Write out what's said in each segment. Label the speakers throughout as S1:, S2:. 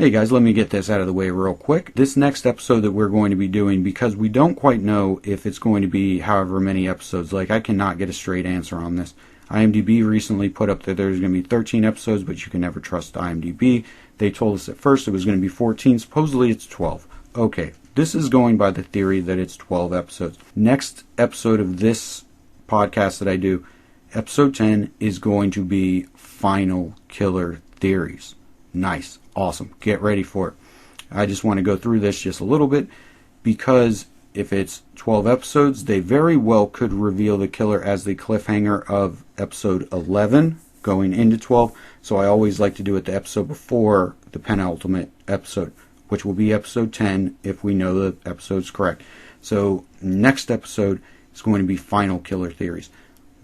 S1: Hey guys, let me get this out of the way real quick. This next episode that we're going to be doing, because we don't quite know if it's going to be however many episodes, like I cannot get a straight answer on this. IMDb recently put up that there's going to be 13 episodes, but you can never trust IMDb. They told us at first it was going to be 14, supposedly it's 12. Okay, this is going by the theory that it's 12 episodes. Next episode of this podcast that I do, episode 10, is going to be Final Killer Theories. Nice. Awesome. Get ready for it. I just want to go through this just a little bit because if it's 12 episodes, they very well could reveal the killer as the cliffhanger of episode 11 going into 12. So I always like to do it the episode before the penultimate episode, which will be episode 10 if we know the episode's correct. So next episode is going to be Final Killer Theories.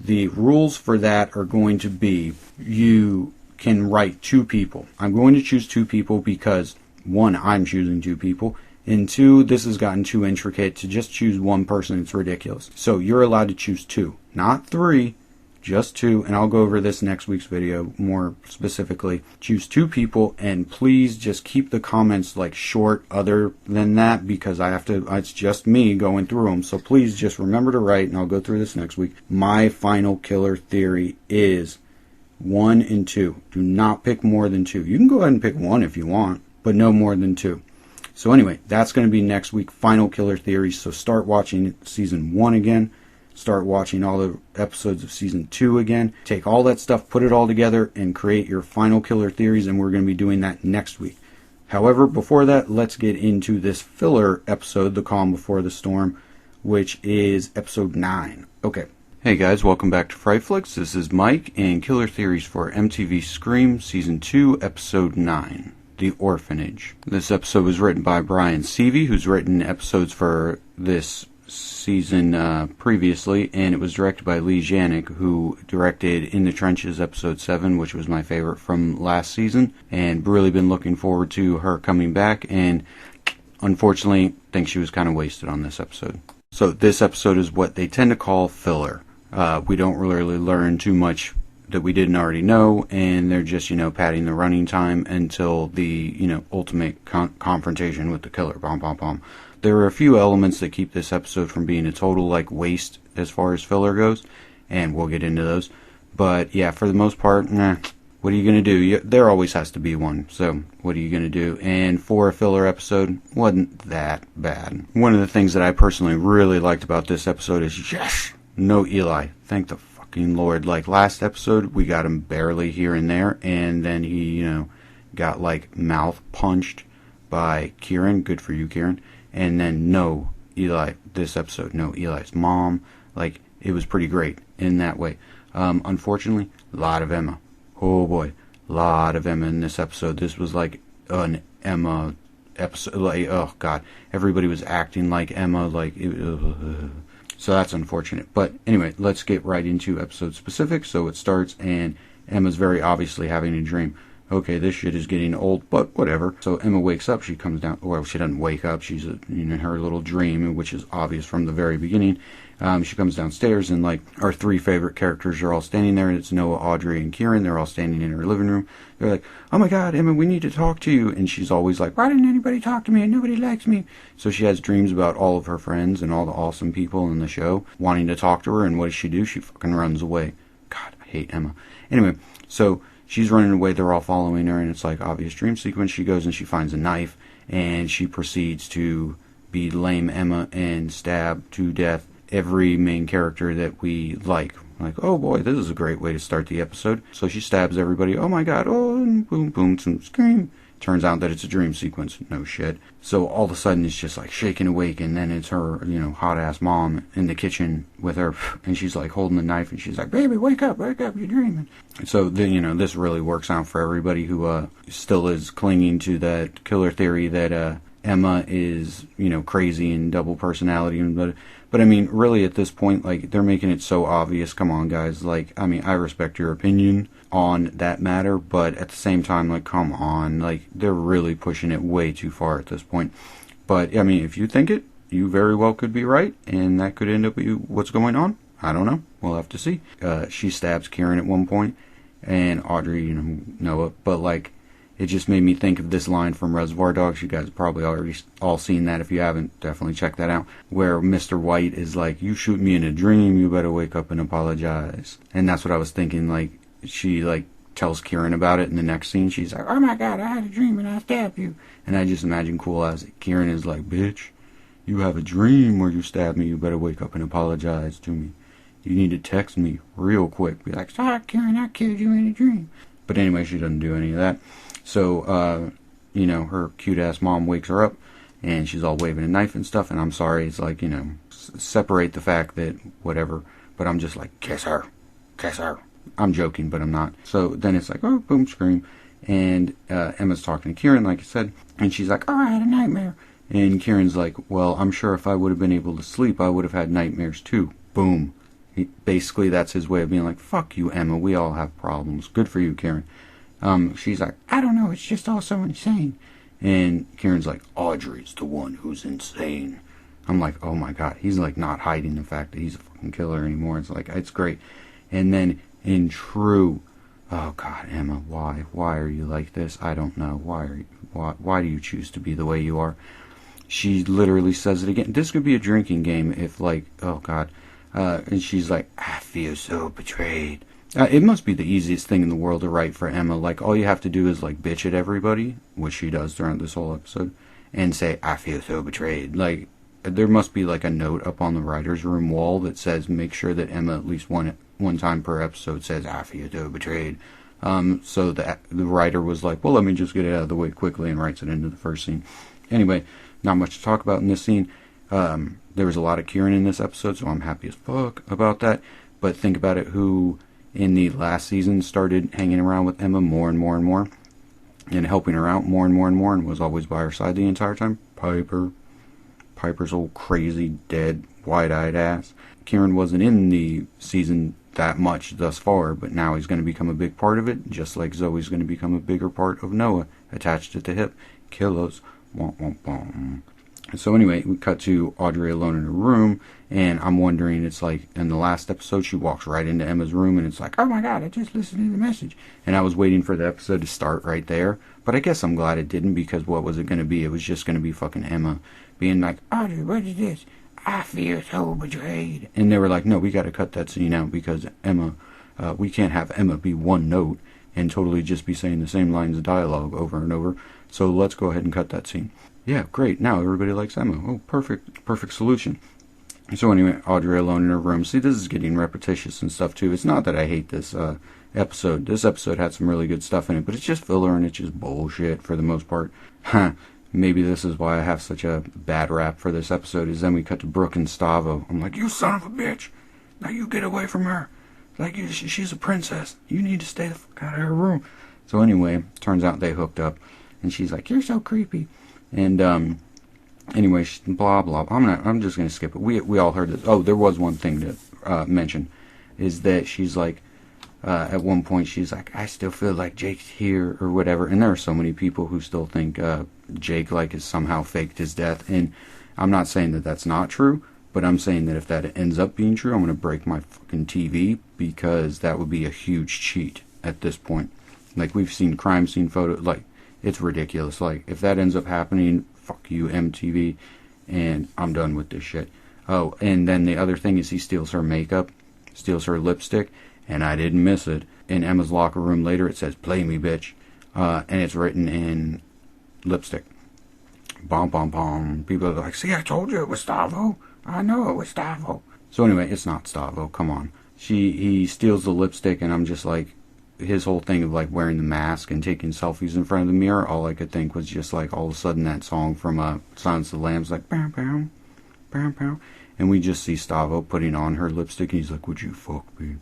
S1: The rules for that are going to be you can write two people. I'm going to choose two people because, one, I'm choosing two people, and two, this has gotten too intricate to just choose one person. It's ridiculous. So you're allowed to choose two, not three, just two, and I'll go over this next week's video more specifically. Choose two people, and please just keep the comments like short other than that because I have to, it's just me going through them. So please just remember to write, and I'll go through this next week. My final killer theory is 1 and 2. Do not pick more than 2. You can go ahead and pick 1 if you want, but no more than 2. So anyway, that's going to be next week, Final Killer Theories. So start watching season 1 again. Start watching all the episodes of season 2 again. Take all that stuff, put it all together, and create your Final Killer Theories, and we're going to be doing that next week. However, before that, let's get into this filler episode, The Calm Before the Storm, which is episode 9. Okay. Hey guys, welcome back to Frightflix. This is Mike, and Killer Theories for MTV Scream, Season 2, Episode 9, The Orphanage. This episode was written by Brian Sieve, who's written episodes for this season previously, and it was directed by Leigh, who directed In the Trenches, Episode 7, which was my favorite from last season, and really been looking forward to her coming back, and unfortunately, think she was kind of wasted on this episode. So this episode is what they tend to call filler. We don't really learn too much that we didn't already know, and they're just, padding the running time until the, ultimate confrontation with the killer. Bom, bom, bom. There are a few elements that keep this episode from being a total, waste as far as filler goes, and we'll get into those. But, yeah, for the most part, what are you going to do? There always has to be one, so what are you going to do? And for a filler episode, wasn't that bad. One of the things that I personally really liked about this episode is, yes, no Eli. Thank the fucking Lord. Last episode, we got him barely here and there, and then he, got, mouth punched by Kieran. Good for you, Kieran. And then no Eli this episode. No Eli's mom. It was pretty great in that way. Unfortunately, a lot of Emma. Oh boy, a lot of Emma in this episode. This was an Emma episode. Oh god, everybody was acting like Emma. So that's unfortunate. But anyway, let's get right into episode specifics. So it starts, and Emma's very obviously having a dream. Okay, this shit is getting old, but whatever. So Emma wakes up. She comes down. Well, she doesn't wake up. She's in her little dream, which is obvious from the very beginning. She comes downstairs, and our three favorite characters are all standing there. It's Noah, Audrey, and Kieran. They're all standing in her living room. They're like, "Oh my God, Emma, we need to talk to you." And she's always like, "Why didn't anybody talk to me? And nobody likes me." So she has dreams about all of her friends and all the awesome people in the show wanting to talk to her. And what does she do? She fucking runs away. God, I hate Emma. Anyway, so she's running away. They're all following her, and it's obvious dream sequence. She goes and she finds a knife, and she proceeds to be lame Emma and stab to death every main character that we like. Oh boy, this is a great way to start the episode. So she stabs everybody. Oh my God, oh, and boom, boom, some scream. Turns out that it's a dream sequence. No shit. So all of a sudden it's just shaking awake, and then it's her, hot ass mom in the kitchen with her, and she's holding the knife, and she's like, "Baby, wake up, you're dreaming." So then, this really works out for everybody who still is clinging to that killer theory that Emma is, crazy and double personality, but I mean, really at this point, they're making it so obvious. Come on, guys. I respect your opinion on that matter, but at the same time, come on. They're really pushing it way too far at this point. But, I mean, if you think it, you very well could be right, and that could end up with what's going on. I don't know. We'll have to see. She stabs Kieran at one point, and Audrey, Noah, but, it just made me think of this line from Reservoir Dogs. You guys have probably already all seen that. If you haven't, definitely check that out. Where Mr. White is like, you shoot me in a dream, you better wake up and apologize. And that's what I was thinking. Like, she like tells Kieran about it in the next scene. She's like, oh my god, I had a dream and I stabbed you. And I just imagine cool as Kieran is like, bitch, you have a dream where you stabbed me, you better wake up and apologize to me. You need to text me real quick. Be like, sorry Kieran, I killed you in a dream. But anyway, she doesn't do any of that. So, you know, her cute-ass mom wakes her up, and she's all waving a knife and stuff, and I'm sorry, it's like, you know, separate the fact that whatever, but I'm just like, kiss her, kiss her. I'm joking, but I'm not. So then it's like, oh, boom, scream, and Emma's talking to Kieran, like I said, and she's like, oh, I had a nightmare. And Kieran's like, well, I'm sure if I would have been able to sleep, I would have had nightmares too. Boom. Basically, that's his way of being like, fuck you, Emma, we all have problems. Good for you, Kieran. She's like, I don't know, it's just all so insane. And Kieran's like, Audrey's the one who's insane. I'm like, oh my god, he's like not hiding the fact that he's a fucking killer anymore. It's like, it's great. And then in true, oh god, Emma, why are you like this? I don't know. Why do you choose to be the way you are? She literally says it again. This could be a drinking game if like, oh god. And she's like, I feel so betrayed. It must be the easiest thing in the world to write for Emma. Like, all you have to do is, like, bitch at everybody, which she does throughout this whole episode, and say, I feel so betrayed. Like, there must be, like, a note up on the writer's room wall that says, make sure that Emma at least one time per episode says, I feel so betrayed. So the writer was like, well, let me just get it out of the way quickly, and writes it into the first scene. Anyway, not much to talk about in this scene. There was a lot of Kieran in this episode, so I'm happy as fuck about that. But think about it, who in the last season started hanging around with Emma more and more and more, and helping her out more and more and more, and was always by her side the entire time? Piper. Piper's old crazy, dead, wide-eyed ass. Kieran wasn't in the season that much thus far, but now he's going to become a big part of it, just like Zoe's going to become a bigger part of Noah, attached at the hip. Killers. Womp womp womp. So anyway, we cut to Audrey alone in her room, and I'm wondering, it's like, in the last episode, she walks right into Emma's room, and it's like, oh my god, I just listened to the message. And I was waiting for the episode to start right there, but I guess I'm glad it didn't, because what was it going to be? It was just going to be fucking Emma being like, Audrey, what is this? I feel so betrayed. And they were like, no, we got to cut that scene out, because Emma, we can't have Emma be one note, and totally just be saying the same lines of dialogue over and over, so let's go ahead and cut that scene. Yeah, great. Now everybody likes Emma. Oh, perfect solution. So anyway, Audrey alone in her room. See, this is getting repetitious and stuff too. It's not that I hate this episode. This episode had some really good stuff in it, but it's just filler and it's just bullshit for the most part. Maybe this is why I have such a bad rap for this episode, is then we cut to Brooke and Stavo. I'm like, you son of a bitch. Now you get away from her. Like, she's a princess. You need to stay the fuck out of her room. So anyway, turns out they hooked up. And she's like, you're so creepy. And anyway, blah blah. I'm just gonna skip it. We all heard this. Oh, there was one thing to mention, is that she's like, at one point she's like, I still feel like Jake's here or whatever. And there are so many people who still think Jake like has somehow faked his death. And I'm not saying that that's not true, but I'm saying that if that ends up being true, I'm gonna break my fucking TV, because that would be a huge cheat at this point. Like, we've seen crime scene photos, like, it's ridiculous. Like, if that ends up happening, fuck you, MTV, and I'm done with this shit. Oh, and then the other thing is he steals her makeup, steals her lipstick, and I didn't miss it. In Emma's locker room later, it says, play me, bitch. And it's written in lipstick. Bom, bom, bom. People are like, see, I told you it was Stavo. I know it was Stavo. So anyway, it's not Stavo. Come on. He steals the lipstick, and I'm just like, his whole thing of like wearing the mask and taking selfies in front of the mirror, all I could think was just like all of a sudden that song from Silence of the Lambs, like bam bam bam bam, and we just see Stavo putting on her lipstick, and he's like, would you fuck me?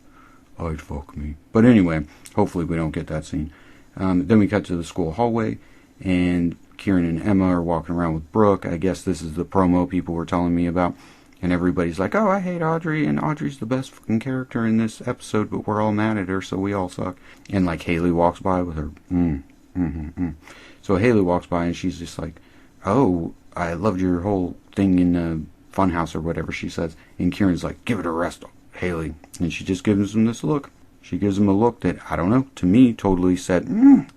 S1: I'd fuck me. But anyway, hopefully we don't get that scene. Then we cut to the school hallway, and Kieran and Emma are walking around with Brooke. I guess this is the promo people were telling me about. And everybody's like, oh, I hate Audrey, and Audrey's the best fucking character in this episode, but we're all mad at her, so we all suck. And, like, Haley walks by with her, So Haley walks by, and she's just like, oh, I loved your whole thing in the Funhouse, or whatever she says. And Kieran's like, give it a rest, Haley. And she just gives him this look. She gives him a look that, I don't know, to me, totally said,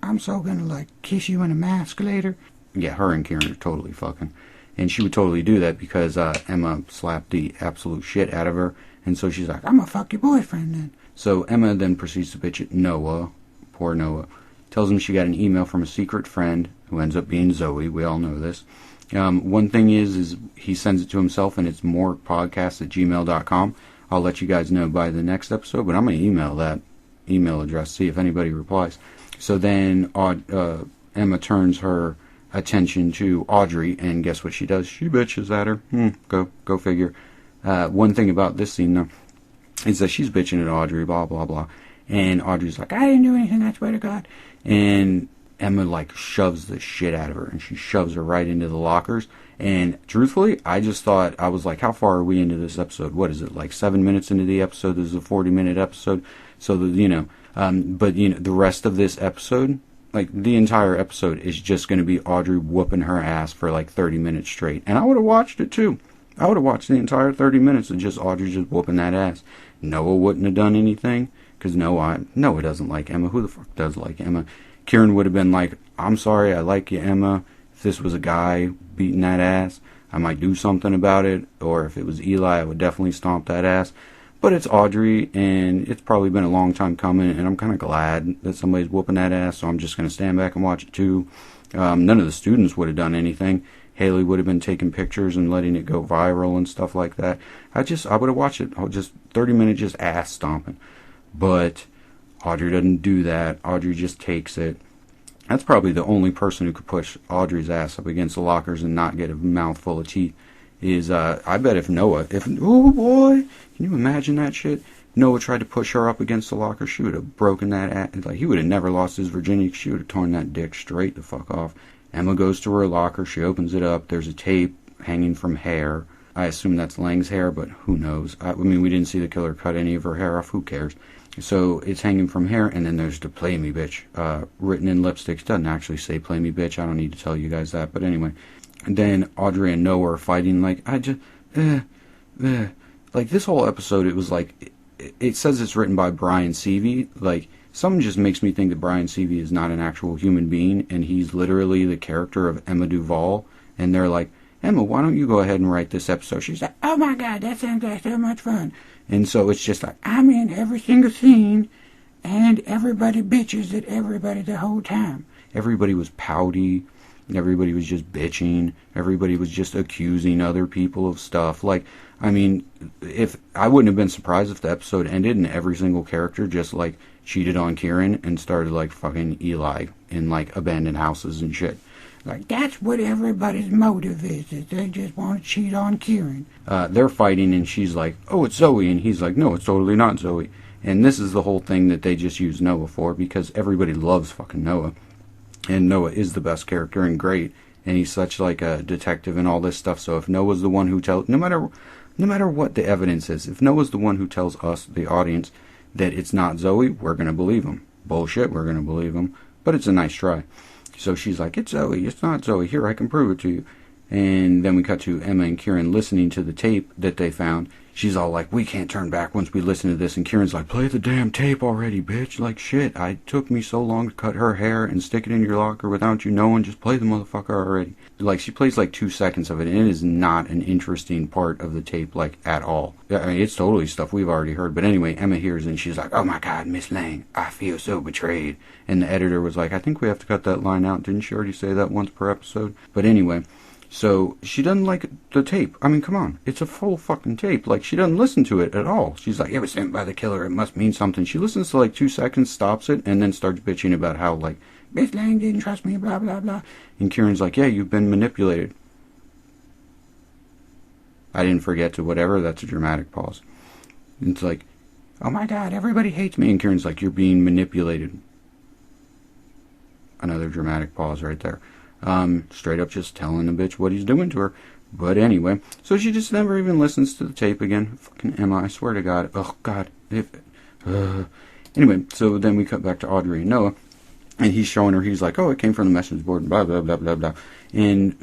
S1: I'm so gonna, like, kiss you in a mask later. Yeah, her and Kieran are totally fucking. And she would totally do that because Emma slapped the absolute shit out of her. And so she's like, I'm gonna fuck your boyfriend then. So Emma then proceeds to bitch at Noah. Poor Noah. Tells him she got an email from a secret friend who ends up being Zoe. We all know this. One thing is he sends it to himself, and it's morepodcast@gmail.com. I'll let you guys know by the next episode, but I'm going to email that email address, see if anybody replies. So then Emma turns her attention to Audrey, and guess what she does? She bitches at her. Go figure. One thing about this scene, though, is that she's bitching at Audrey, blah, blah, blah. And Audrey's like, I didn't do anything, I swear to God. And Emma, like, shoves the shit out of her, and she shoves her right into the lockers. And truthfully, I just thought, I was like, how far are we into this episode? What is it, like 7 minutes into the episode? This is a 40-minute episode. So, but, the rest of this episode, like, the entire episode is just going to be Audrey whooping her ass for, like, 30 minutes straight. And I would have watched it, too. I would have watched the entire 30 minutes of just Audrey just whooping that ass. Noah wouldn't have done anything, because Noah doesn't like Emma. Who the fuck does like Emma? Kieran would have been like, I'm sorry, I like you, Emma. If this was a guy beating that ass, I might do something about it. Or if it was Eli, I would definitely stomp that ass. But it's Audrey, and it's probably been a long time coming, and I'm kind of glad that somebody's whooping that ass, so I'm just going to stand back and watch it too. None of the students would have done anything. Haley would have been taking pictures and letting it go viral and stuff like that. I would have watched it. Just 30 minutes just ass stomping. But Audrey doesn't do that. Audrey just takes it. That's probably the only person who could push Audrey's ass up against the lockers and not get a mouthful of teeth. I bet oh boy, can you imagine that shit? Noah tried to push her up against the locker, she would have broken that ass. Like, he would have never lost his virginity. She would have torn that dick straight the fuck off. Emma goes to her locker, she opens it up, there's a tape hanging from hair. I assume that's Lang's hair, but who knows? I mean, we didn't see the killer cut any of her hair off, who cares? So it's hanging from hair, and then there's the play me bitch, written in lipstick. It doesn't actually say play me bitch, I don't need to tell you guys that, but anyway. And then Audrey and Noah are fighting, like, like, this whole episode, it was like, it says it's written by Brian Sieve. Like, something just makes me think that Brian Sieve is not an actual human being, and he's literally the character of Emma Duvall, and they're like, Emma, why don't you go ahead and write this episode? She's like, oh my God, that sounds like so much fun. And so it's just like, I'm in every single scene, and everybody bitches at everybody the whole time. Everybody was pouty. Everybody was just bitching. Everybody was just accusing other people of stuff. Like, I mean, I wouldn't have been surprised if the episode ended and every single character just, like, cheated on Kieran and started, like, fucking Eli in, like, abandoned houses and shit. Like, that's what everybody's motive is they just want to cheat on Kieran. They're fighting, and she's like, oh, it's Zoe. And he's like, no, it's totally not Zoe. And this is the whole thing that they just use Noah for, because everybody loves fucking Noah. And Noah is the best character and great. And he's such, like, a detective and all this stuff. So if Noah's the one who tells, no matter what the evidence is, if Noah's the one who tells us, the audience, that it's not Zoe, we're going to believe him. Bullshit, we're going to believe him. But it's a nice try. So she's like, it's Zoe, it's not Zoe, here, I can prove it to you. And then we cut to Emma and Kieran listening to the tape that they found. She's all like, we can't turn back once we listen to this. And Kieran's like, play the damn tape already, bitch. Like, shit, it took me so long to cut her hair and stick it in your locker without you knowing. Just play the motherfucker already. Like, she plays like 2 seconds of it, and it is not an interesting part of the tape, like, at all. I mean, it's totally stuff we've already heard. But anyway, Emma hears it, and she's like, oh my God, Miss Lang, I feel so betrayed. And the editor was like, I think we have to cut that line out. Didn't she already say that once per episode? But anyway, so she doesn't like the tape. I mean, come on. It's a full fucking tape. Like, she doesn't listen to it at all. She's like, it was sent by the killer. It must mean something. She listens to like 2 seconds, stops it, and then starts bitching about how, like, Miss Lang didn't trust me, blah, blah, blah. And Kieran's like, yeah, you've been manipulated. I didn't forget to whatever. That's a dramatic pause. And it's like, oh my God, everybody hates me. And Kieran's like, you're being manipulated. Another dramatic pause right there. Straight up just telling the bitch what he's doing to her. But anyway, so she just never even listens to the tape again. Fucking Emma, I swear to God. Oh, God. Anyway, so then we cut back to Audrey and Noah. And he's showing her, he's like, oh, it came from the message board, and blah, blah, blah, blah, blah. And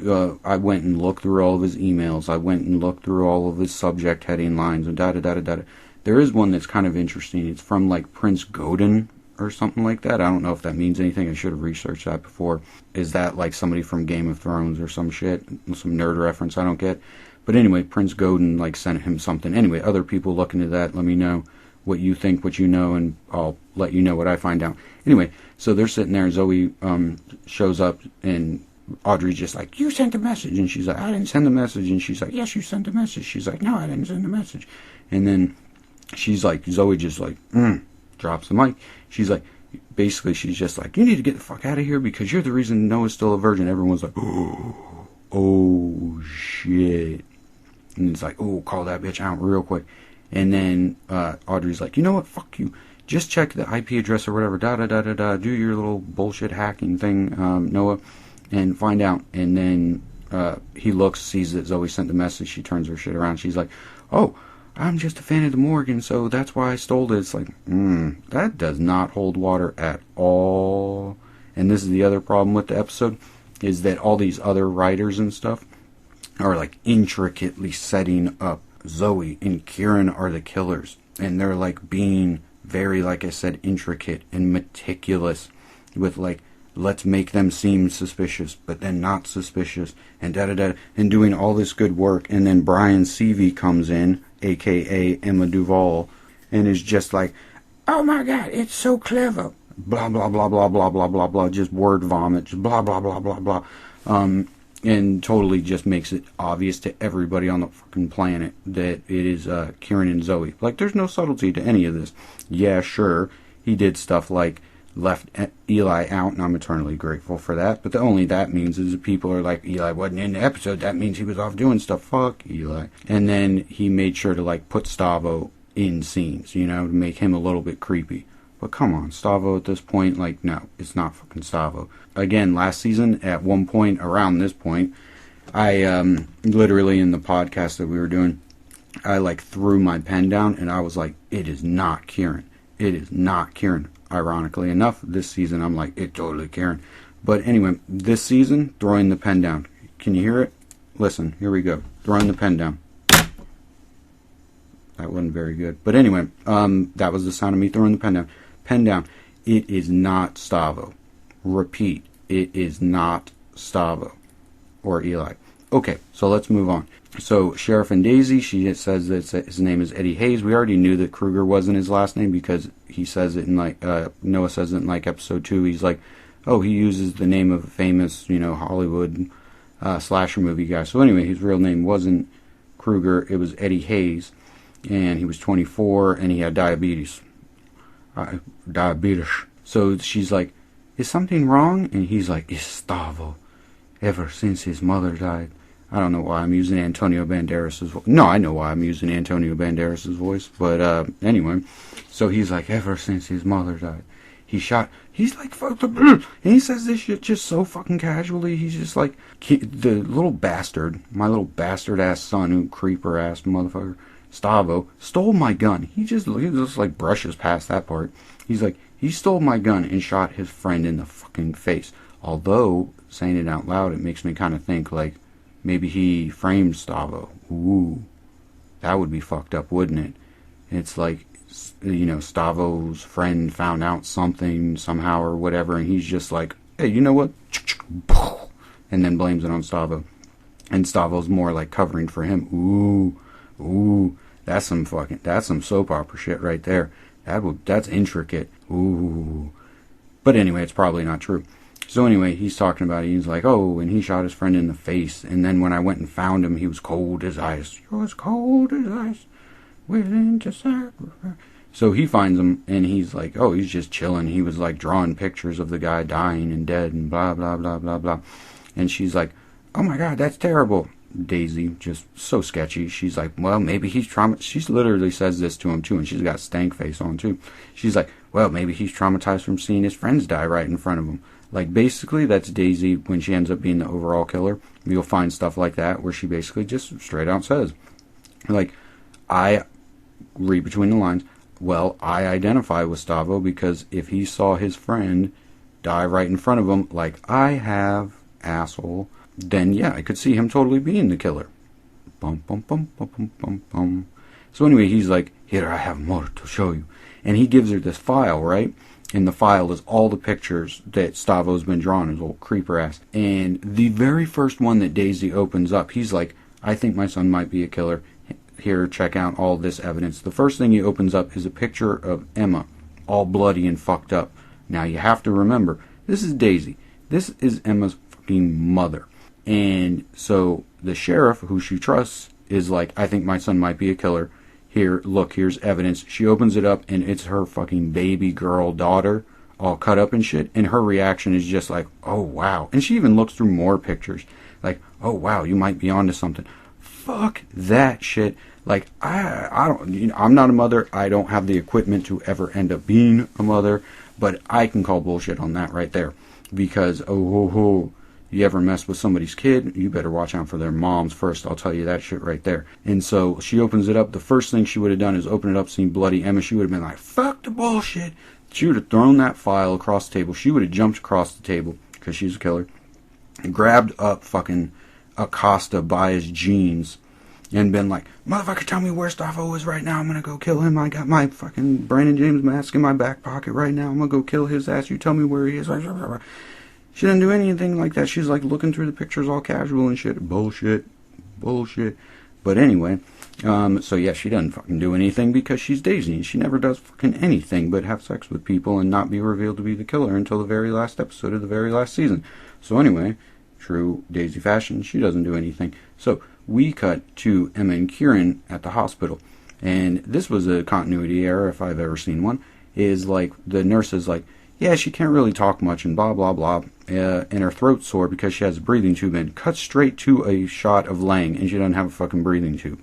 S1: I went and looked through all of his emails. I went and looked through all of his subject heading lines, and da-da-da-da-da. There is one that's kind of interesting. It's from like Prince Godin or something like that. I don't know if that means anything. I should have researched that before. Is that like somebody from Game of Thrones or some shit? Some nerd reference I don't get. But anyway, Prince Godin like sent him something. Anyway, other people look into that. Let me know what you think, what you know, and I'll let you know what I find out. Anyway, so they're sitting there. Zoe shows up, and Audrey's just like, you sent a message. And she's like, I didn't send the message. And she's like, yes, you sent a message. She's like, no, I didn't send a message. And then she's like, Zoe just like, drops the mic. She's like, basically, she's just like, you need to get the fuck out of here because you're the reason Noah's still a virgin. Everyone's like, oh, shit. And it's like, oh, call that bitch out real quick. And then Audrey's like, you know what, fuck you. Just check the IP address or whatever, da-da-da-da-da, do your little bullshit hacking thing, Noah, and find out. And then he looks, sees that Zoe sent the message, she turns her shit around. She's like, oh, I'm just a fan of the Morgan, so that's why I stole it. It's like, that does not hold water at all. And this is the other problem with the episode, is that all these other writers and stuff are like intricately setting up Zoe and Kieran are the killers. And they're like being very, like I said, intricate and meticulous with like, let's make them seem suspicious, but then not suspicious, and da-da-da, and doing all this good work. And then Brian Sieve comes in, a.k.a. Emma Duvall, and is just like, oh my god, it's so clever. Blah, blah, blah, blah, blah, blah, blah, blah, just word vomit, just blah, blah, blah, blah, blah. And totally just makes it obvious to everybody on the fucking planet that it is Kieran and Zoe. Like, there's no subtlety to any of this. Yeah, sure, he did stuff like left Eli out, and I'm eternally grateful for that. But the only that means is that people are like, Eli wasn't in the episode, that means he was off doing stuff. Fuck Eli. And then he made sure to like put Stavo in scenes, you know, to make him a little bit creepy. But come on, Stavo at this point, like, no, it's not fucking Stavo. Again, last season, at one point, around this point, I, literally in the podcast that we were doing, I, like, threw my pen down, and I was like, it is not Kieran. It is not Kieran. Ironically enough, this season, I'm like, it's totally Kieran. But anyway, this season, throwing the pen down. Can you hear it? Listen, here we go. Throwing the pen down. That wasn't very good. But anyway, that was the sound of me throwing the pen down. Pen down. It is not Stavo. Repeat. It is not Stavo. Or Eli. Okay, so let's move on. So, Sheriff and Daisy, she says that his name is Eddie Hayes. We already knew that Kruger wasn't his last name because he says it in, like, Noah says it in, like, episode 2. He's like, oh, he uses the name of a famous, you know, Hollywood slasher movie guy. So anyway, his real name wasn't Kruger. It was Eddie Hayes. And he was 24, and he had diabetes. Diabetes. So she's like, is something wrong? And he's like, it's Stavo. Ever since his mother died. I don't know why I'm using Antonio Banderas' voice. No, I know why I'm using Antonio Banderas' voice. But anyway, so he's like, ever since his mother died. He's like, fuck the and he says this shit just so fucking casually. He's just like, the little bastard, my little bastard ass son, who creeper ass motherfucker, Stavo, stole my gun. He just like brushes past that part. He's like, he stole my gun and shot his friend in the fucking face. Although, saying it out loud, it makes me kind of think, like, maybe he framed Stavo. Ooh, that would be fucked up, wouldn't it? It's like, you know, Stavo's friend found out something somehow or whatever, and he's just like, hey, you know what? And then blames it on Stavo. And Stavo's more like covering for him. Ooh, that's some soap opera shit right there. That's intricate. Ooh. But anyway, it's probably not true. So anyway, he's talking about it. He's like, oh, and he shot his friend in the face. And then when I went and found him, he was cold as ice. You're as cold as ice, willing to sacrifice. So he finds him, and he's like, oh, he's just chilling. He was like drawing pictures of the guy dying and dead and blah, blah, blah, blah, blah. And she's like, oh my God, that's terrible. Daisy, just so sketchy. She's like, well, maybe he's traumatized. She literally says this to him too, and she's got stank face on too. She's like, well, maybe he's traumatized from seeing his friends die right in front of him. Like, basically, that's Daisy when she ends up being the overall killer. You'll find stuff like that where she basically just straight out says, like, I read between the lines, well, I identify with Stavo because if he saw his friend die right in front of him, like I have, asshole, then yeah, I could see him totally being the killer. Bum, bum, bum, bum, bum, bum, bum. So anyway, he's like, Here, I have more to show you. And he gives her this file, right? And the file is all the pictures that Stavo's been drawing, his old creeper ass. And the very first one that Daisy opens up, he's like, I think my son might be a killer. Here, check out all this evidence. The first thing he opens up is a picture of Emma, all bloody and fucked up. Now, you have to remember, this is Daisy. This is Emma's fucking mother. And so the sheriff, who she trusts, is like, I think my son might be a killer. Here, look, here's evidence. She opens it up, and it's her fucking baby girl daughter, all cut up and shit. And her reaction is just like, oh, wow. And she even looks through more pictures. Like, oh, wow, you might be onto something. Fuck that shit. Like, I don't, you know, I'm not a mother. I don't have the equipment to ever end up being a mother. But I can call bullshit on that right there. Because, you ever mess with somebody's kid, you better watch out for their moms first. I'll tell you that shit right there. And so she opens it up. The first thing she would have done is open it up, seen bloody Emma. She would have been like, fuck the bullshit. She would have thrown that file across the table. She would have jumped across the table, because she's a killer, and grabbed up fucking Acosta by his jeans and been like, motherfucker, tell me where Stavo is right now. I'm going to go kill him. I got my fucking Brandon James mask in my back pocket right now. I'm going to go kill his ass. You tell me where he is. She didn't do anything like that. She's like looking through the pictures all casual and shit. Bullshit. But anyway, so yeah, she doesn't fucking do anything because she's Daisy. She never does fucking anything but have sex with people and not be revealed to be the killer until the very last episode of the very last season. So anyway, true Daisy fashion, she doesn't do anything. So we cut to Emma and Kieran at the hospital. And this was a continuity error if I've ever seen one. Is like, the nurse is like, yeah, she can't really talk much and blah, blah, blah. And her throat's sore because she has a breathing tube in. Cut straight to a shot of Leigh, and she doesn't have a fucking breathing tube.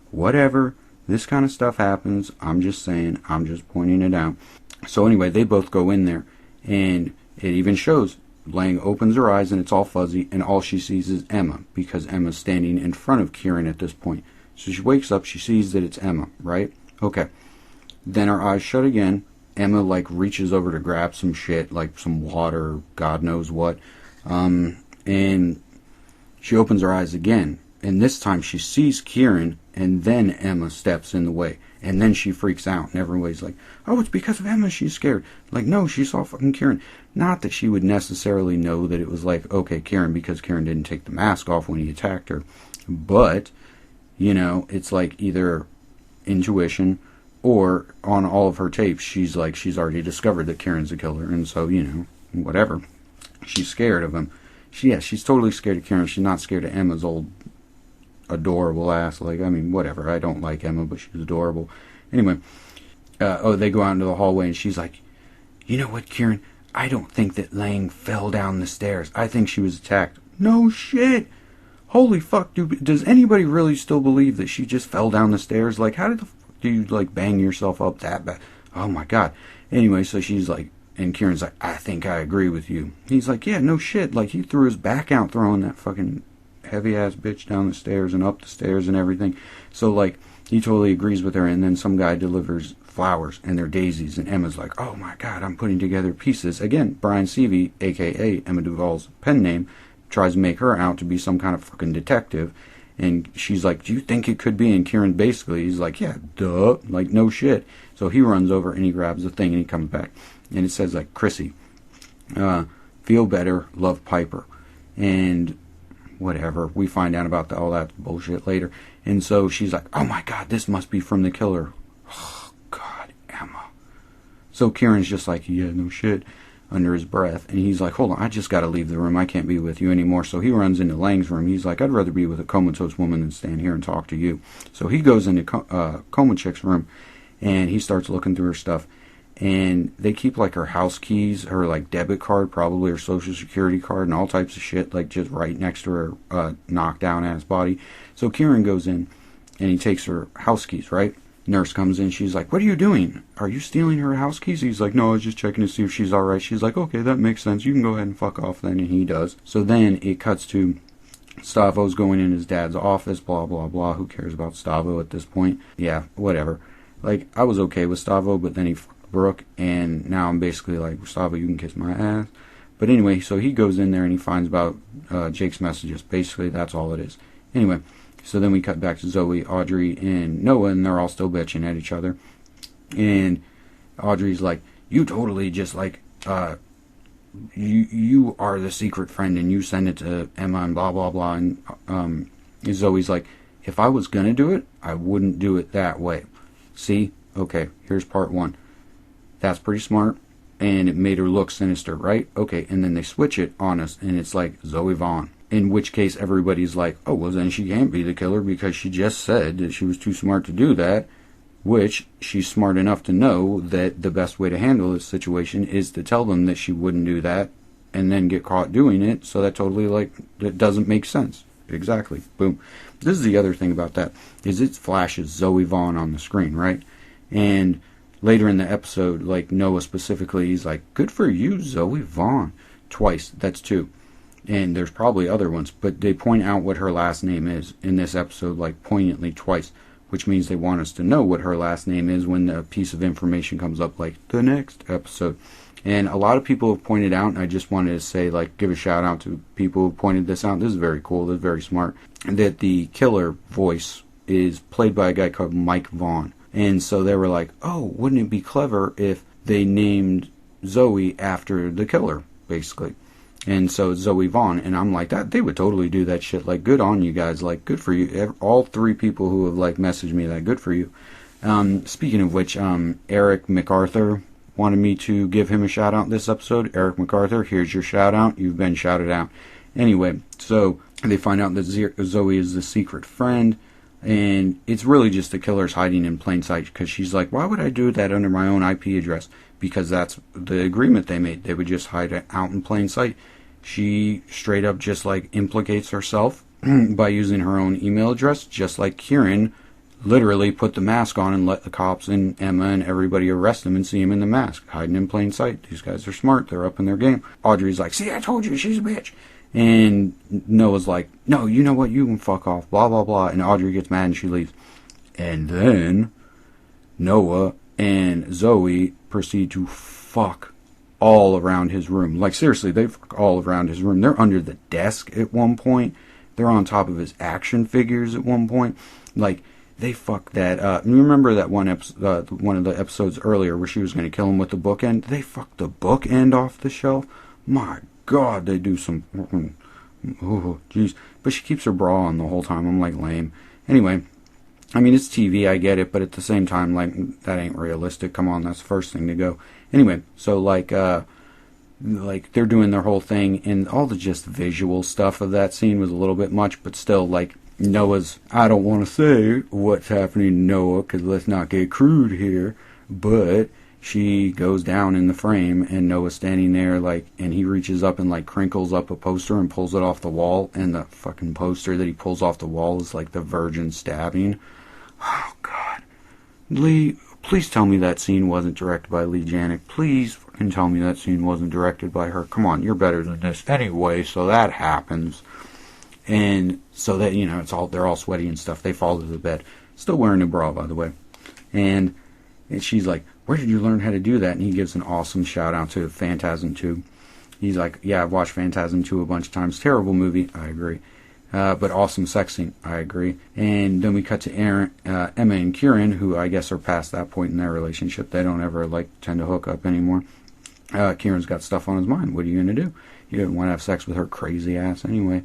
S1: Whatever. This kind of stuff happens. I'm just saying. I'm just pointing it out. So anyway, they both go in there. And it even shows Leigh opens her eyes, and it's all fuzzy. And all she sees is Emma, because Emma's standing in front of Kieran at this point. So she wakes up. She sees that it's Emma, right? Okay. Then her eyes shut again. Emma, like, reaches over to grab some shit, like some water, God knows what. And she opens her eyes again. And this time she sees Kieran, and then Emma steps in the way. And then she freaks out, and everybody's like, oh, it's because of Emma she's scared. Like, no, she saw fucking Kieran. Not that she would necessarily know that it was like, okay, Kieran, because Kieran didn't take the mask off when he attacked her. But, you know, it's like either intuition, or on all of her tapes, she's already discovered that Kieran's a killer, and so, you know, whatever. She's scared of him. She's totally scared of Kieran. She's not scared of Emma's old adorable ass. Like, I mean, whatever. I don't like Emma, but she's adorable. Anyway, they go out into the hallway, and she's like, you know what, Kieran? I don't think that Leigh fell down the stairs. I think she was attacked. No shit! Holy fuck, dude. Does anybody really still believe that she just fell down the stairs? Like, how did the do you, like, bang yourself up that bad? Oh, my God. Anyway, so she's like, and Kieran's like, I think I agree with you. He's like, yeah, no shit. Like, he threw his back out throwing that fucking heavy-ass bitch down the stairs and up the stairs and everything. So, like, he totally agrees with her, and then some guy delivers flowers, and they're daisies, and Emma's like, oh, my God, I'm putting together pieces. Again, Brian Sieve, a.k.a. Emma Duvall's pen name, tries to make her out to be some kind of fucking detective. And she's like, do you think it could be? And Kieran basically, he's like, yeah, duh. Like, no shit. So he runs over and he grabs the thing and he comes back. And it says, like, Chrissy, feel better, love Piper. And whatever. We find out about all that bullshit later. And so she's like, oh my God, this must be from the killer. Oh, God, Emma. So Kieran's just like, yeah, no shit, under his breath, and he's like, hold on, I just gotta leave the room, I can't be with you anymore. So he runs into Lang's room. He's like, I'd rather be with a comatose woman than stand here and talk to you. So he goes into Coma Chick's room, and he starts looking through her stuff, and they keep, like, her house keys, her, like, debit card, probably her social security card, and all types of shit, like, just right next to her knocked down ass body. So Kieran goes in, and he takes her house keys, right? Nurse comes in, she's like, what are you doing? Are you stealing her house keys? He's like, no, I was just checking to see if she's alright. She's like, okay, that makes sense. You can go ahead and fuck off then. And he does. So then it cuts to Stavo's going in his dad's office, blah, blah, blah. Who cares about Stavo at this point? Yeah, whatever. Like, I was okay with Stavo, but then he fucked Brooke, and now I'm basically like, Gustavo, you can kiss my ass. But anyway, so he goes in there and he finds about Jake's messages. Basically, that's all it is. Anyway, So then we cut back to Zoe, Audrey, and Noah, and they're all still bitching at each other. And Audrey's like, you totally just like, you are the secret friend, and you send it to Emma, and blah, blah, blah. And Zoe's like, if I was going to do it, I wouldn't do it that way. See? Okay, here's part one. That's pretty smart. And it made her look sinister, right? Okay, and then they switch it on us, and it's like Zoe Vaughn. In which case, everybody's like, oh, well, then she can't be the killer because she just said that she was too smart to do that, which she's smart enough to know that the best way to handle this situation is to tell them that she wouldn't do that and then get caught doing it, so that totally, like, that doesn't make sense. Exactly. Boom. This is the other thing about that, is it flashes Zoe Vaughn on the screen, right? And later in the episode, like Noah specifically, he's like, good for you, Zoe Vaughn. Twice. That's two. And there's probably other ones, but they point out what her last name is in this episode, like poignantly twice, which means they want us to know what her last name is when the piece of information comes up, like the next episode. And a lot of people have pointed out, and I just wanted to say, like, give a shout out to people who pointed this out. This is very cool. This is very smart. That the killer voice is played by a guy called Mike Vaughn. And so they were like, oh, wouldn't it be clever if they named Zoe after the killer, basically. And so it's Zoe Vaughn, and I'm like, that they would totally do that shit. Like, good on you guys. Like, good for you. All three people who have, like, messaged me that, good for you. Speaking of which, Eric MacArthur wanted me to give him a shout out this episode. Eric MacArthur, here's your shout out. You've been shouted out. Anyway, so they find out that Zoe is the secret friend, and it's really just the killer's hiding in plain sight, because she's like, why would I do that under my own IP address? Because that's the agreement they made. They would just hide it out in plain sight. She straight up just like implicates herself by using her own email address, just like Kieran literally put the mask on and let the cops and Emma and everybody arrest him and see him in the mask, hiding in plain sight. These guys are smart. They're up in their game. Audrey's like, see, I told you, she's a bitch. And Noah's like, no, you know what, you can fuck off, blah, blah, blah. And Audrey gets mad and she leaves. And then Noah and Zoe proceed to fuck all around his room. Like, seriously, they fuck all around his room. They're under the desk at one point. They're on top of his action figures at one point. Like, they fuck that. You remember that one of the episodes earlier where she was going to kill him with the bookend? They fucked the bookend off the shelf. My God, they do some... Oh, jeez. But she keeps her bra on the whole time. I'm like, lame. Anyway, I mean, it's TV, I get it, but at the same time, like, that ain't realistic. Come on, that's the first thing to go. Anyway, so, like, they're doing their whole thing, and all the just visual stuff of that scene was a little bit much, but still, like, Noah's, I don't want to say what's happening to Noah, because let's not get crude here, but she goes down in the frame, and Noah's standing there, like, and he reaches up and, like, crinkles up a poster and pulls it off the wall, and the fucking poster that he pulls off the wall is, like, the virgin stabbing. Oh, God. Leigh, please tell me that scene wasn't directed by Leigh Janiak. Please fucking tell me that scene wasn't directed by her. Come on, you're better than this. Anyway, so that happens. And so that, you know, they're all sweaty and stuff. They fall to the bed. Still wearing a bra, by the way. And she's like, where did you learn how to do that? And he gives an awesome shout out to Phantasm 2. He's like, yeah, I've watched Phantasm 2 a bunch of times. Terrible movie. I agree. But awesome sex scene. I agree. And then we cut to Emma and Kieran, who I guess are past that point in their relationship. They don't ever, like, tend to hook up anymore. Kieran's got stuff on his mind. What are you going to do? You don't want to have sex with her crazy ass anyway.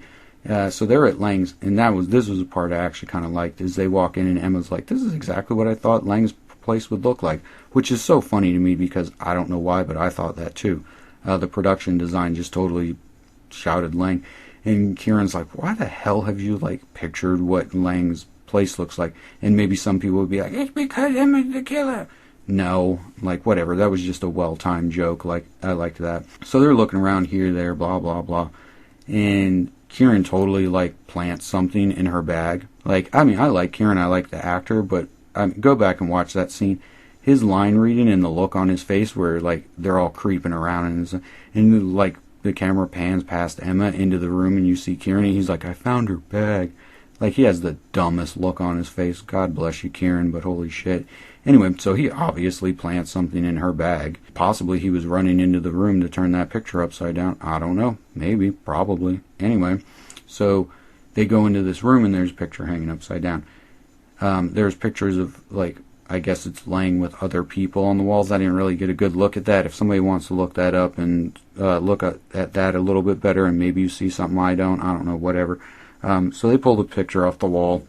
S1: So they're at Lang's, and this was a part I actually kind of liked, is they walk in and Emma's like, this is exactly what I thought Lang's place would look like, which is so funny to me because I don't know why, but I thought that too. The production design just totally shouted Lang, and Kieran's like, why the hell have you, like, pictured what Lang's place looks like? And maybe some people would be like, it's because Emma's the killer. No, like, whatever, that was just a well-timed joke. Like, I liked that. So they're looking around here, there, blah, blah, blah, and Kieran totally, like, plants something in her bag. Like, I mean, I like Kieran, I like the actor, but go back and watch that scene. His line reading and the look on his face where, like, they're all creeping around and like, the camera pans past Emma into the room and you see Kieran and he's like, I found her bag. Like, he has the dumbest look on his face. God bless you, Kieran, but holy shit. Anyway, so he obviously plants something in her bag. Possibly he was running into the room to turn that picture upside down. I don't know. Maybe. Probably. Anyway, so they go into this room and there's a picture hanging upside down. There's pictures of, like, I guess it's laying with other people on the walls. I didn't really get a good look at that. If somebody wants to look that up and look at that a little bit better, and maybe you see something I don't know, whatever. So they pulled a picture off the wall,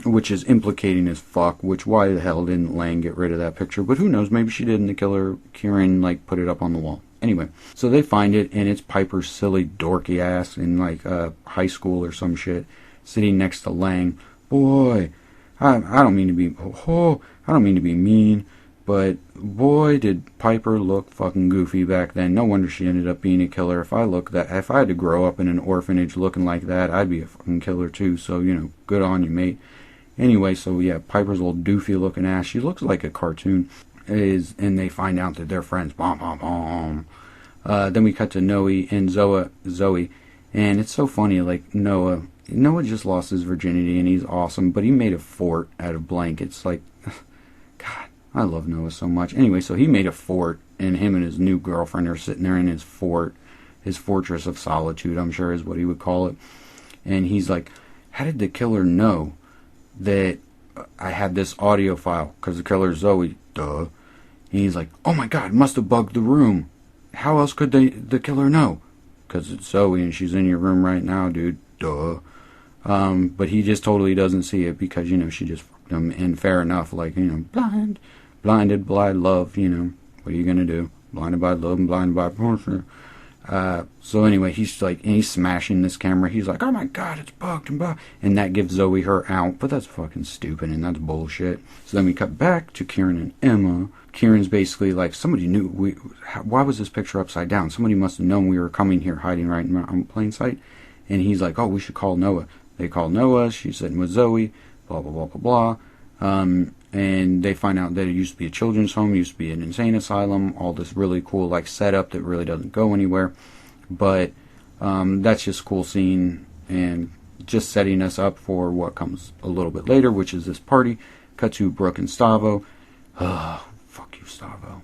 S1: which is implicating as fuck, which why the hell didn't Lang get rid of that picture? But who knows, maybe she did, and the killer, Kieran, like, put it up on the wall. Anyway, so they find it, and it's Piper's silly, dorky ass in, like, high school or some shit, sitting next to Lang. Boy, I don't mean to be, I don't mean to be mean, but boy, did Piper look fucking goofy back then. No wonder she ended up being a killer. If I had to grow up in an orphanage looking like that, I'd be a fucking killer too. So, you know, good on you, mate. Anyway, so yeah, Piper's little doofy looking ass. She looks like a cartoon. And they find out that they're friends. Bom, bom, bom. Then we cut to Noe and Zoe, and it's so funny. Like, Noah just lost his virginity, and he's awesome, but he made a fort out of blankets. Like, God, I love Noah so much. Anyway, so he made a fort, and him and his new girlfriend are sitting there in his fort, his fortress of solitude, I'm sure is what he would call it. And he's like, how did the killer know that I had this audio file? Because the killer's Zoe, duh. And he's like, oh my God, must have bugged the room. How else could the killer know? Because it's Zoe and she's in your room right now, dude, duh. But he just totally doesn't see it because, you know, she just fucked him. And fair enough, like, you know, blinded by love, you know, what are you gonna do? Blinded by love and blinded by porn. So anyway, he's like, and he's smashing this camera. He's like, oh my God, it's bugged and bugged. And that gives Zoe her out, but that's fucking stupid and that's bullshit. So then we cut back to Kieran and Emma. Kieran's basically like, somebody knew, why was this picture upside down? Somebody must have known we were coming here, hiding right in plain sight. And he's like, oh, we should call Noah. They call Noah, she's sitting with Zoe, blah, blah, blah, blah, blah. And they find out that it used to be a children's home, used to be an insane asylum, all this really cool, like, setup that really doesn't go anywhere. But that's just a cool scene and just setting us up for what comes a little bit later, which is this party. Cut to Brooke and Stavo. Fuck you, Stavo.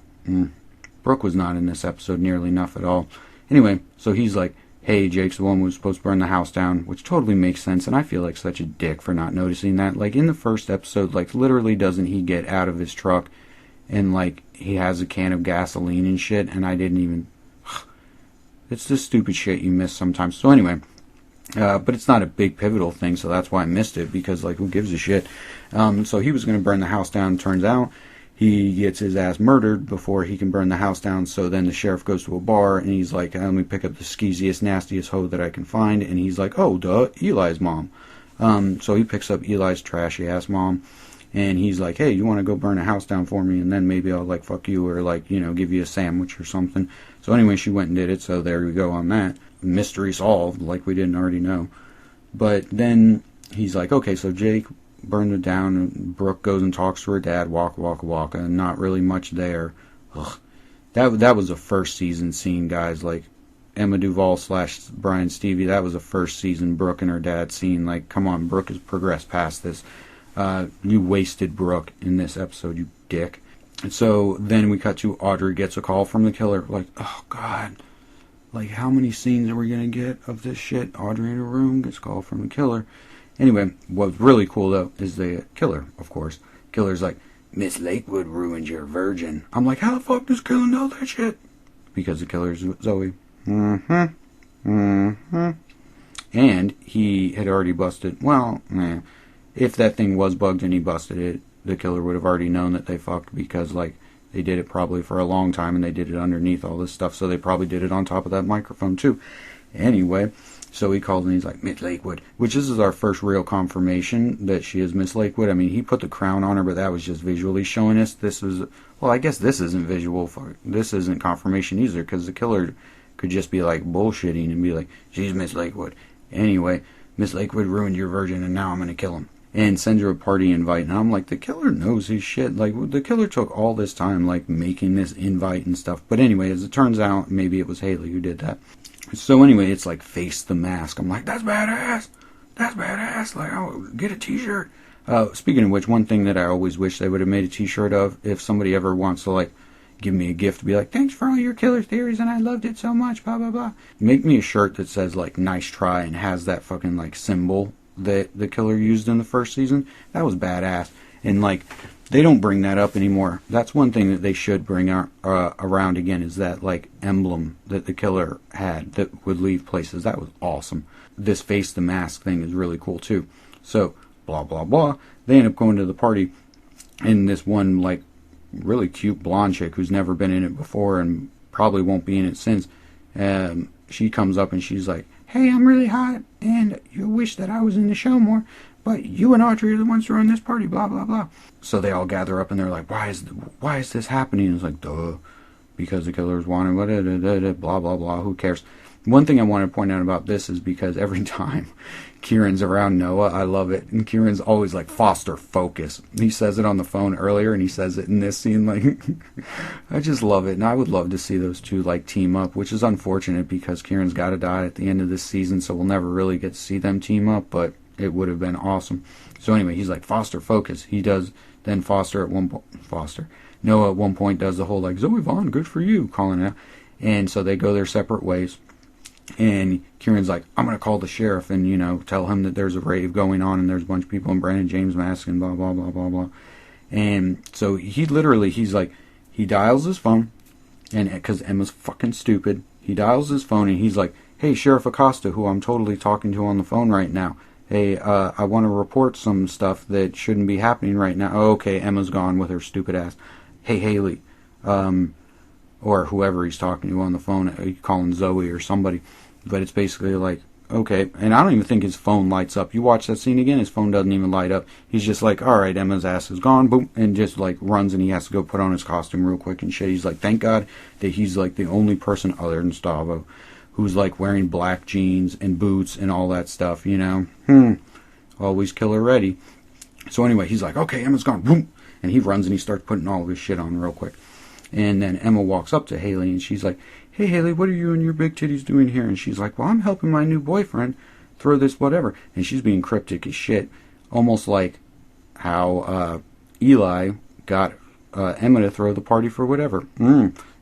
S1: Brooke was not in this episode nearly enough at all. Anyway, so he's like, hey, Jake's the one who was supposed to burn the house down, which totally makes sense, and I feel like such a dick for not noticing that. Like, in the first episode, like, literally doesn't he get out of his truck and, like, he has a can of gasoline and shit, and I didn't even... It's this stupid shit you miss sometimes. So anyway, but it's not a big pivotal thing, so that's why I missed it, because, like, who gives a shit? So he was going to burn the house down. Turns out he gets his ass murdered before he can burn the house down. So then the sheriff goes to a bar and he's like, let me pick up the skeeziest, nastiest hoe that I can find. And he's like, oh, duh, Eli's mom. So he picks up Eli's trashy ass mom and he's like, hey, you want to go burn a house down for me? And then maybe I'll, like, fuck you or, like, you know, give you a sandwich or something. So anyway, she went and did it. So there we go on that. Mystery solved, like we didn't already know. But then he's like, okay, so Jake burned it down, and Brooke goes and talks to her dad, walk, and not really much there. Ugh. That was a first season scene, guys. Like, Emma Duvall / Brian Stevie, that was a first season Brooke and her dad scene. Like, come on, Brooke has progressed past this. You wasted Brooke in this episode, you dick. And so then we cut to Audrey gets a call from the killer. Like, oh God, like, how many scenes are we gonna get of this shit? Audrey in her room gets a call from the killer. Anyway, what's really cool, though, is the killer, of course. Killer's like, Miss Lakewood ruined your virgin. I'm like, how the fuck does killer know that shit? Because the killer's Zoe. And he had already busted, well, if that thing was bugged and he busted it, the killer would have already known that they fucked because, like, they did it probably for a long time and they did it underneath all this stuff, so they probably did it on top of that microphone, too. Anyway, so he calls and he's like, Miss Lakewood, which this is our first real confirmation that she is Miss Lakewood. I mean, he put the crown on her, but that was just visually showing us. This was, well, I guess this isn't visual. This isn't confirmation either, because the killer could just be, like, bullshitting and be like, she's Miss Lakewood. Anyway, Miss Lakewood ruined your virgin and now I'm going to kill him. And sends her a party invite. And I'm like, the killer knows his shit. Like, the killer took all this time, like, making this invite and stuff. But anyway, as it turns out, maybe it was Haley who did that. So anyway, it's like, face the mask. I'm like, that's badass. That's badass. Like, I'll get a t-shirt. Speaking of which, one thing that I always wish they would have made a t-shirt of, if somebody ever wants to, like, give me a gift to be like, thanks for all your killer theories and I loved it so much, blah, blah, blah. Make me a shirt that says, like, nice try and has that fucking, like, symbol that the killer used in the first season. That was badass. And, like, they don't bring that up anymore. That's one thing that they should bring around again, is that, like, emblem that the killer had that would leave places. That was awesome. This face the mask thing is really cool, too. So, blah, blah, blah. They end up going to the party, and this one, like, really cute blonde chick who's never been in it before and probably won't be in it since, she comes up and she's like, hey, I'm really hot, and you wish that I was in the show more, but you and Audrey are the ones throwing this party, blah, blah, blah. So they all gather up and they're like, why is this happening? And it's like, duh, because the killer's wanted, blah, blah, blah, who cares? One thing I want to point out about this is because every time Kieran's around Noah, I love it. And Kieran's always like, foster focus. He says it on the phone earlier, and he says it in this scene. Like, I just love it. And I would love to see those two like team up, which is unfortunate because Kieran's got to die at the end of this season, so we'll never really get to see them team up, but it would have been awesome. So anyway, he's like, foster focus. He does then Noah at one point does the whole like, Zoe Vaughn, good for you, calling out. And so they go their separate ways. And Kieran's like, I'm going to call the sheriff and, tell him that there's a rave going on and there's a bunch of people in Brandon James masks and blah, blah, blah, blah, blah. And so he's like, he dials his phone, and because Emma's fucking stupid, he dials his phone and he's like, hey, Sheriff Acosta, who I'm totally talking to on the phone right now. Hey, I want to report some stuff that shouldn't be happening right now. Oh, okay, Emma's gone with her stupid ass. Hey, Haley, or whoever he's talking to on the phone, he's calling Zoe or somebody, but it's basically like, okay, and I don't even think his phone lights up. You watch that scene again, his phone doesn't even light up. He's just like, alright, Emma's ass is gone, boom, and just like runs, and he has to go put on his costume real quick and shit. He's like, thank God that he's like the only person other than Stavo who's like wearing black jeans and boots and all that stuff, always killer ready. So anyway, he's like, okay, Emma's gone, boom, and he runs and he starts putting all of his shit on real quick. And then Emma walks up to Haley and she's like, hey Haley, what are you and your big titties doing here? And she's like, well, I'm helping my new boyfriend throw this whatever. And she's being cryptic as shit, almost like how Eli got Emma to throw the party for whatever.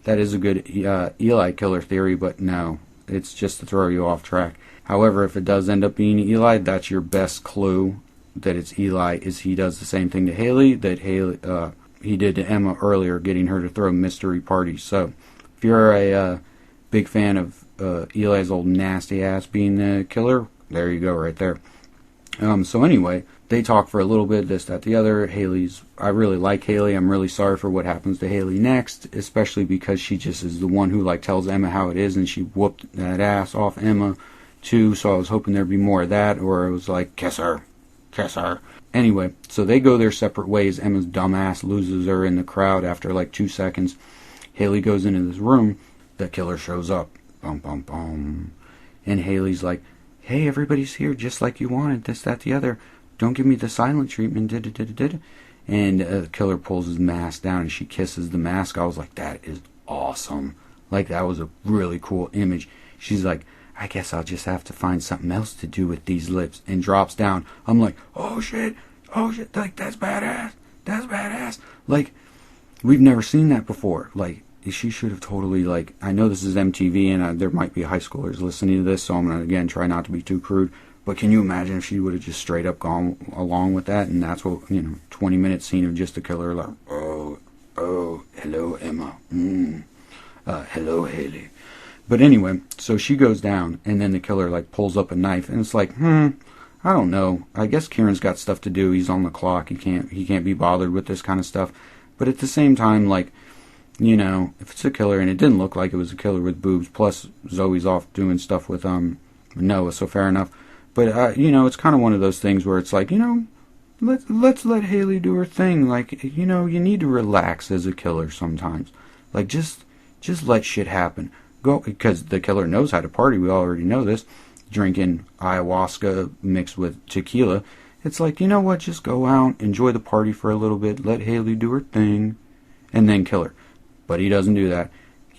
S1: That is a good Eli killer theory, but no, it's just to throw you off track. However, if it does end up being Eli, that's your best clue that it's Eli, is he does the same thing to Haley that he did to Emma earlier, getting her to throw mystery parties. So, if you're a big fan of Eli's old nasty ass being the killer, there you go right there. So anyway, they talk for a little bit, this, that, the other. I really like Haley. I'm really sorry for what happens to Haley next, especially because she just is the one who like tells Emma how it is, and she whooped that ass off Emma too, so I was hoping there'd be more of that, or it was like, kiss her. Anyway, so they go their separate ways. Emma's dumbass loses her in the crowd after like 2 seconds. Haley goes into this room. The killer shows up. Bum, bum, bum. And Haley's like, hey, everybody's here just like you wanted. This, that, the other. Don't give me the silent treatment. And the killer pulls his mask down and she kisses the mask. I was like, that is awesome. Like, that was a really cool image. She's like, I guess I'll just have to find something else to do with these lips, and drops down. I'm like, oh shit, like, that's badass. Like, we've never seen that before. Like, she should have totally, like, I know this is MTV, and there might be high schoolers listening to this, so I'm going to, again, try not to be too crude, but can you imagine if she would have just straight up gone along with that, and that's what, 20-minute scene of just a killer, like, oh, hello, Emma, hello, Haley. But anyway, so she goes down, and then the killer, like, pulls up a knife, and it's like, I don't know. I guess Kieran's got stuff to do. He's on the clock. He can't be bothered with this kind of stuff. But at the same time, like, if it's a killer, and it didn't look like it was a killer with boobs, plus Zoe's off doing stuff with Noah, so fair enough. But, it's kind of one of those things where it's like, let's let Haley do her thing. Like, you need to relax as a killer sometimes. Like, just let shit happen. Go, because the killer knows how to party. We already know this. Drinking ayahuasca mixed with tequila. It's like, you know what? Just go out, enjoy the party for a little bit, let Haley do her thing, and then kill her. But he doesn't do that.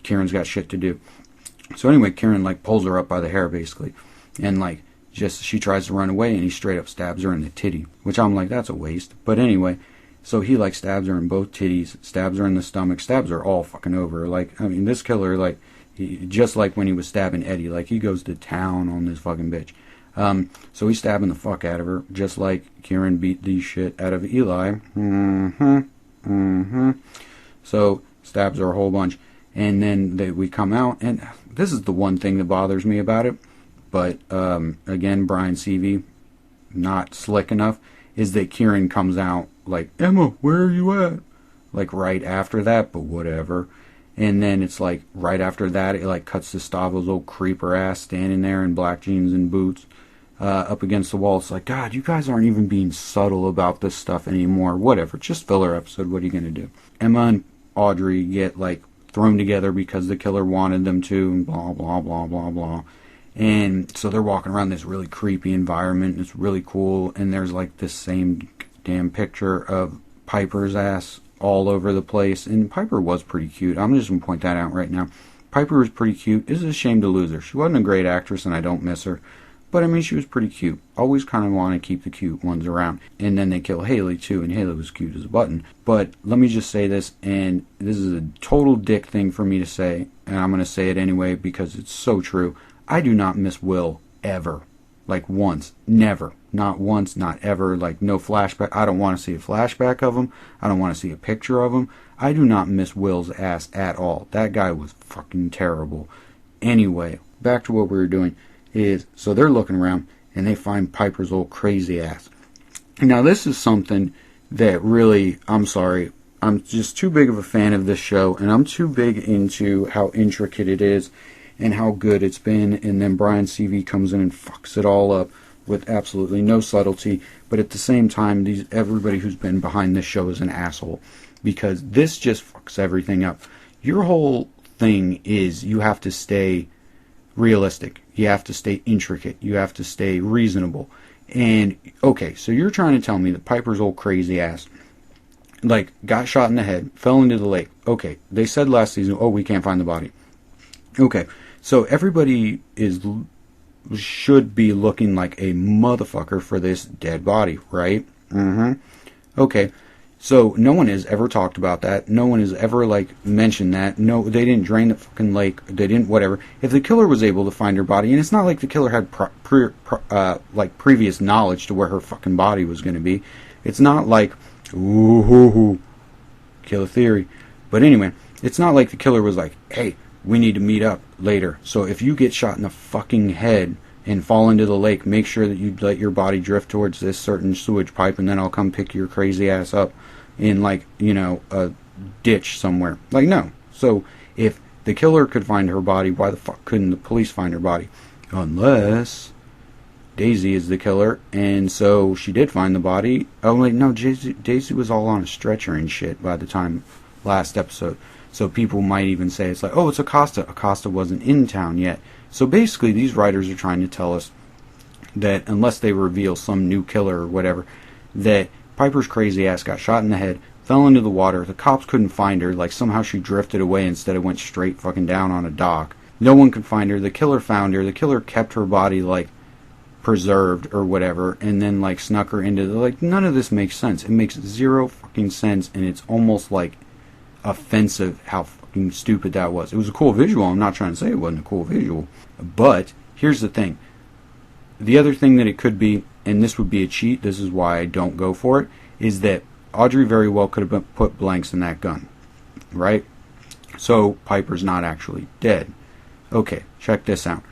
S1: Kieran's got shit to do. So anyway, Kieran, like, pulls her up by the hair, basically. And, like, she tries to run away, and he straight up stabs her in the titty. Which I'm like, that's a waste. But anyway, So he like stabs her in both titties, stabs her in the stomach, stabs her all fucking over. Like, I mean, this killer, like, just like when he was stabbing Eddie, like, he goes to town on this fucking bitch. So he's stabbing the fuck out of her, just like Kieran beat the shit out of Eli. So stabs her a whole bunch. And then we come out, and this is the one thing that bothers me about it. But, again, Brian Sieve, not slick enough, is that Kieran comes out like, Emma, where are you at? Like, right after that, but whatever. And then it's like, right after that, it like cuts to Stavo's old creeper ass standing there in black jeans and boots, up against the wall. It's like, God, you guys aren't even being subtle about this stuff anymore. Whatever, just filler episode, what are you gonna do? Emma and Audrey get, like, thrown together because the killer wanted them to, and blah, blah, blah, blah, blah. And so they're walking around this really creepy environment. It's really cool. And there's like this same damn picture of Piper's ass all over the place. And Piper was pretty cute. I'm just going to point that out right now. Piper was pretty cute. It's a shame to lose her. She wasn't a great actress and I don't miss her. But I mean, she was pretty cute. Always kind of want to keep the cute ones around. And then they kill Haley too. And Haley was cute as a button. But let me just say this. And this is a total dick thing for me to say. And I'm going to say it anyway because it's so true. I do not miss Will ever. Like once. Never. Not once, not ever. Like no flashback. I don't want to see a flashback of him. I don't want to see a picture of him. I do not miss Will's ass at all. That guy was fucking terrible. Anyway, back to what we were doing is, so they're looking around and they find Piper's old crazy ass. Now this is something that really, I'm sorry, I'm just too big of a fan of this show and I'm too big into how intricate it is and how good it's been, and then Brian Sieve comes in and fucks it all up with absolutely no subtlety, but at the same time, everybody who's been behind this show is an asshole, because this just fucks everything up. Your whole thing is you have to stay realistic, you have to stay intricate, you have to stay reasonable, and, okay, so you're trying to tell me that Piper's old crazy ass, like, got shot in the head, fell into the lake. Okay, they said last season, oh, we can't find the body. Okay, so everybody should be looking like a motherfucker for this dead body, right? Okay, so no one has ever talked about that. No one has ever, like, mentioned that. No, they didn't drain the fucking lake. They didn't, whatever. If the killer was able to find her body, and it's not like the killer had previous knowledge to where her fucking body was going to be. It's not like, ooh, killer theory. But anyway, it's not like the killer was like, hey, we need to meet up later. So if you get shot in the fucking head and fall into the lake, make sure that you let your body drift towards this certain sewage pipe, and then I'll come pick your crazy ass up in, like, you know, a ditch somewhere. Like, no. So if the killer could find her body, why the fuck couldn't the police find her body? Unless Daisy is the killer, and so she did find the body. Oh, wait, no, Daisy was all on a stretcher and shit by the time last episode. So people might even say, it's like, oh, it's Acosta. Acosta wasn't in town yet. So basically, these writers are trying to tell us that unless they reveal some new killer or whatever, that Piper's crazy ass got shot in the head, fell into the water, the cops couldn't find her, like somehow she drifted away instead of went straight fucking down on a dock. No one could find her, the killer found her, the killer kept her body, like, preserved or whatever, and then, like, snuck her into the, like, none of this makes sense. It makes zero fucking sense, and it's almost, like, offensive how fucking stupid that was. It was a cool visual. I'm not trying to say it wasn't a cool visual. But here's the thing. The other thing that it could be, and this would be a cheat, this is why I don't go for it, is that Audrey very well could have put blanks in that gun. Right? So Piper's not actually dead. Okay, check this out.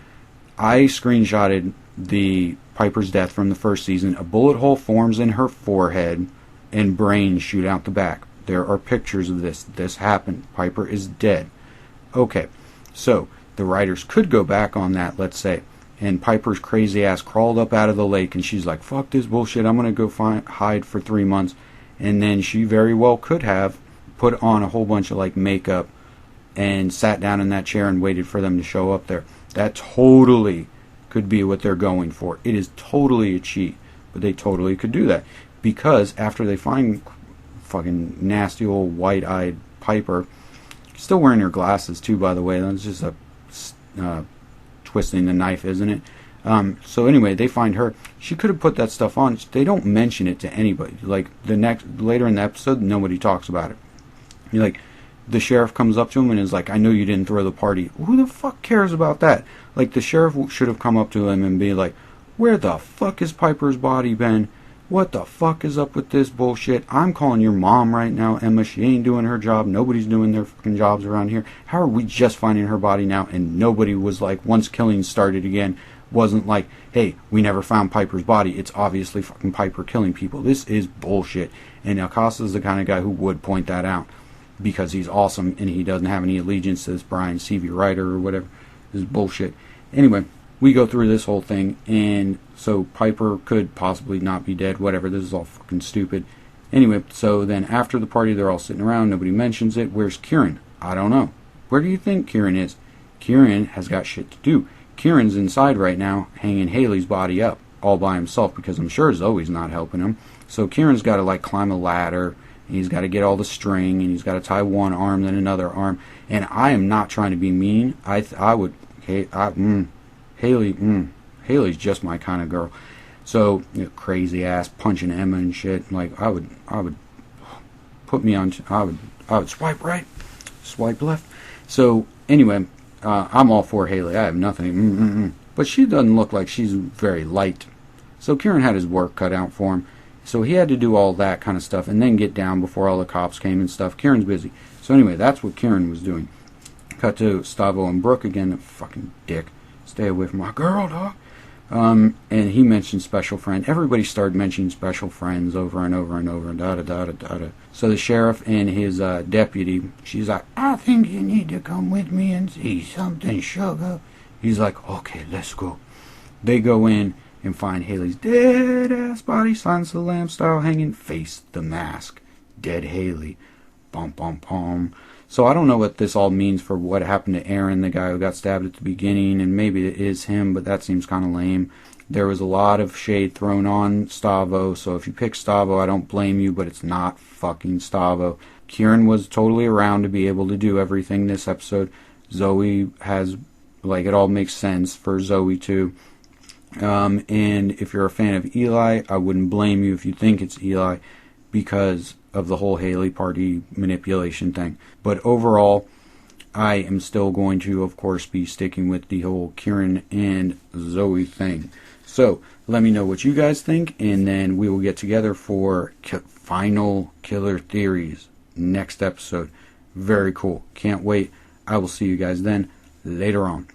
S1: I screenshotted the Piper's death from the first season. A bullet hole forms in her forehead and brains shoot out the back. There are pictures of this. This happened. Piper is dead. Okay, so the writers could go back on that, let's say, and Piper's crazy ass crawled up out of the lake and she's like, fuck this bullshit, I'm going to go hide for 3 months. And then she very well could have put on a whole bunch of, like, makeup and sat down in that chair and waited for them to show up there. That totally could be what they're going for. It is totally a cheat, but they totally could do that. Because after they find fucking nasty old white-eyed Piper, still wearing her glasses too, by the way, that's just a twisting the knife, isn't it? So anyway, they find her. She could have put that stuff on. They don't mention it to anybody. Like, later in the episode, nobody talks about it. Like, the sheriff comes up to him and is like, I know you didn't throw the party. Who the fuck cares about that? Like, the sheriff should have come up to him and be like, where the fuck is Piper's body been? What the fuck is up with this bullshit? I'm calling your mom right now, Emma. She ain't doing her job. Nobody's doing their fucking jobs around here. How are we just finding her body now? And nobody was like, once killing started again, wasn't like, hey, we never found Piper's body. It's obviously fucking Piper killing people. This is bullshit. And Acosta's the kind of guy who would point that out because he's awesome and he doesn't have any allegiance to this Brian Sieve writer or whatever. This is bullshit. Anyway, we go through this whole thing, and so Piper could possibly not be dead, whatever. This is all fucking stupid. Anyway, so then after the party, they're all sitting around. Nobody mentions it. Where's Kieran? I don't know. Where do you think Kieran is? Kieran has got shit to do. Kieran's inside right now, hanging Haley's body up all by himself because I'm sure Zoe's not helping him. So Kieran's got to like climb a ladder, and he's got to get all the string, and he's got to tie one arm, then another arm. And I am not trying to be mean. Haley's just my kind of girl. So, crazy ass punching Emma and shit. Like, I would put me on. I would swipe right, swipe left. So anyway, I'm all for Haley. I have nothing. But she doesn't look like she's very light. So Kieran had his work cut out for him. So he had to do all that kind of stuff and then get down before all the cops came and stuff. Kieran's busy. So anyway, that's what Kieran was doing. Cut to Stavo and Brooke again. The fucking dick. Stay away from my girl, dog. And he mentioned special friend. Everybody started mentioning special friends over and over and over. Da-da-da-da-da-da. So the sheriff and his deputy, she's like, I think you need to come with me and see something, sugar. He's like, okay, let's go. They go in and find Haley's dead-ass body, Silence of the Lamb style, hanging, face the mask. Dead Haley. Bum, bum, bum. So I don't know what this all means for what happened to Aaron, the guy who got stabbed at the beginning, and maybe it is him, but that seems kind of lame. There was a lot of shade thrown on Stavo, so if you pick Stavo, I don't blame you, but it's not fucking Stavo. Kieran was totally around to be able to do everything this episode. Zoe has, like, it all makes sense for Zoe too. And if you're a fan of Eli, I wouldn't blame you if you think it's Eli, because of the whole Haley party manipulation thing. But overall, I am still going to, of course, be sticking with the whole Kieran and Zoe thing. So, let me know what you guys think, and then we will get together for final killer theories next episode. Very cool. Can't wait. I will see you guys then later on.